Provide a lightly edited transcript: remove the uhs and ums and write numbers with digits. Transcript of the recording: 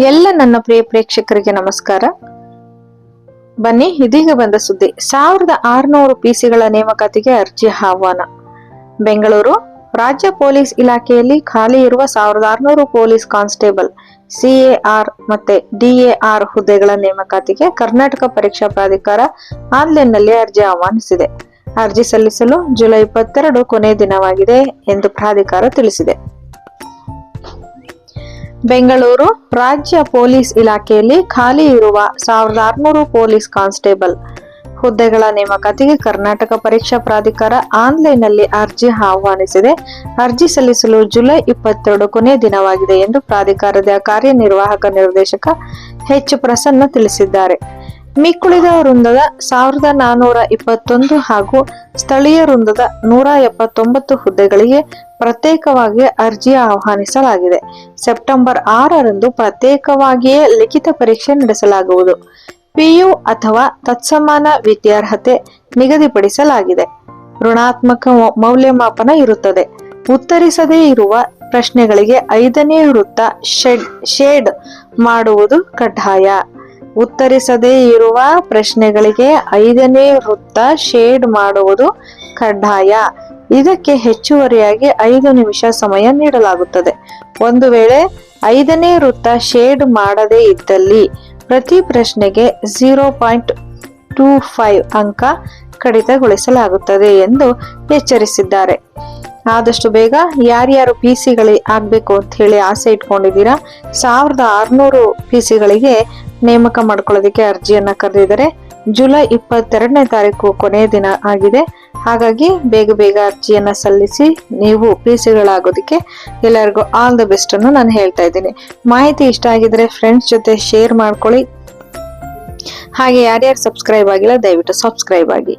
ಎಲ್ಲ ನನ್ನ ಪ್ರಿಯ ಪ್ರೇಕ್ಷಕರಿಗೆ ನಮಸ್ಕಾರ. ಬನ್ನಿ, ಇದೀಗ ಬಂದ ಸುದ್ದಿ. 1600 ಪಿಸಿಗಳ ನೇಮಕಾತಿಗೆ ಅರ್ಜಿ ಆಹ್ವಾನ. ಬೆಂಗಳೂರು ರಾಜ್ಯ ಪೊಲೀಸ್ ಇಲಾಖೆಯಲ್ಲಿ ಖಾಲಿ ಇರುವ 1600 ಪೊಲೀಸ್ ಕಾನ್ಸ್ಟೇಬಲ್, CAR ಮತ್ತೆ DAR ಹುದ್ದೆಗಳ ನೇಮಕಾತಿಗೆ ಕರ್ನಾಟಕ ಪರೀಕ್ಷಾ ಪ್ರಾಧಿಕಾರ ಆನ್ಲೈನ್ನಲ್ಲಿ ಅರ್ಜಿ ಆಹ್ವಾನಿಸಿದೆ. ಅರ್ಜಿ ಸಲ್ಲಿಸಲು ಜುಲೈ 22 ಕೊನೆಯ ದಿನವಾಗಿದೆ ಎಂದು ಪ್ರಾಧಿಕಾರ ತಿಳಿಸಿದೆ. ಬೆಂಗಳೂರು ರಾಜ್ಯ ಪೊಲೀಸ್ ಇಲಾಖೆಯಲ್ಲಿ ಖಾಲಿ ಇರುವ 1600 ಪೊಲೀಸ್ ಕಾನ್ಸ್ಟೇಬಲ್ ಹುದ್ದೆಗಳ ನೇಮಕಾತಿಗೆ ಕರ್ನಾಟಕ ಪರೀಕ್ಷಾ ಪ್ರಾಧಿಕಾರ ಆನ್ಲೈನ್ನಲ್ಲಿ ಅರ್ಜಿ ಆಹ್ವಾನಿಸಿದೆ. ಅರ್ಜಿ ಸಲ್ಲಿಸಲು ಜುಲೈ 22 ಕೊನೆಯ ದಿನವಾಗಿದೆ ಎಂದು ಪ್ರಾಧಿಕಾರದ ಕಾರ್ಯನಿರ್ವಾಹಕ ನಿರ್ದೇಶಕ ಎಚ್ ಪ್ರಸನ್ನ ತಿಳಿಸಿದ್ದಾರೆ. ಮಿಕ್ಕುಳಿದ ವೃಂದದ 1421 ಹಾಗೂ ಸ್ಥಳೀಯ ವೃಂದದ 179 ಹುದ್ದೆಗಳಿಗೆ ಪ್ರತ್ಯೇಕವಾಗಿ ಅರ್ಜಿ ಆಹ್ವಾನಿಸಲಾಗಿದೆ. ಸೆಪ್ಟೆಂಬರ್ 6ರಂದು ಪ್ರತ್ಯೇಕವಾಗಿಯೇ ಲಿಖಿತ ಪರೀಕ್ಷೆ ನಡೆಸಲಾಗುವುದು. PU ಅಥವಾ ತತ್ಸಮಾನ ವಿದ್ಯಾರ್ಹತೆ ನಿಗದಿಪಡಿಸಲಾಗಿದೆ. ಋಣಾತ್ಮಕ ಮೌಲ್ಯಮಾಪನ ಇರುತ್ತದೆ. ಉತ್ತರಿಸದೇ ಇರುವ ಪ್ರಶ್ನೆಗಳಿಗೆ 5ನೇ ವೃತ್ತ ಶೇಡ್ ಮಾಡುವುದು ಕಡ್ಡಾಯ. ಉತ್ತರಿಸದೇ ಇರುವ ಪ್ರಶ್ನೆಗಳಿಗೆ 5ನೇ ವೃತ್ತ ಶೇಡ್ ಮಾಡುವುದು ಕಡ್ಡಾಯ. ಇದಕ್ಕೆ ಹೆಚ್ಚುವರಿಯಾಗಿ 5 ನಿಮಿಷ ಸಮಯ ನೀಡಲಾಗುತ್ತದೆ. ಒಂದು ವೇಳೆ 5ನೇ ವೃತ್ತ ಶೇಡ್ ಮಾಡದೇ ಇದ್ದಲ್ಲಿ ಪ್ರತಿ ಪ್ರಶ್ನೆಗೆ 0.25 ಅಂಕ ಕಡಿತಗೊಳಿಸಲಾಗುತ್ತದೆ ಎಂದು ಎಚ್ಚರಿಸಿದ್ದಾರೆ. ಆದಷ್ಟು ಬೇಗ ಯಾರ್ಯಾರು ಪಿಸಿಗಳು ಆಗ್ಬೇಕು ಅಂತ ಹೇಳಿ ಆಸೆ ಇಟ್ಕೊಂಡಿದ್ದೀರಾ, 1600 ಪಿಸಿಗಳಿಗೆ ನೇಮಕ ಮಾಡ್ಕೊಳ್ಳೋದಕ್ಕೆ ಅರ್ಜಿಯನ್ನ ಕರೆದಿದ್ದಾರೆ. ಜುಲೈ 22ನೇ ತಾರೀಕು ಕೊನೆಯ ದಿನ ಆಗಿದೆ. ಹಾಗಾಗಿ ಬೇಗ ಅರ್ಜಿಯನ್ನ ಸಲ್ಲಿಸಿ ನೀವು ಪಿಸಿಗಳಾಗೋದಕ್ಕೆ ಎಲ್ಲರಿಗೂ ಆಲ್ ದ ಬೆಸ್ಟ್ ಅನ್ನು ನಾನು ಹೇಳ್ತಾ ಇದ್ದೀನಿ. ಮಾಹಿತಿ ಇಷ್ಟ ಆಗಿದ್ರೆ ಫ್ರೆಂಡ್ಸ್ ಜೊತೆ ಶೇರ್ ಮಾಡ್ಕೊಳ್ಳಿ. ಹಾಗೆ ಯಾರ್ಯಾರು ಸಬ್ಸ್ಕ್ರೈಬ್ ಆಗಿಲ್ಲ ದಯವಿಟ್ಟು ಸಬ್ಸ್ಕ್ರೈಬ್ ಆಗಿ.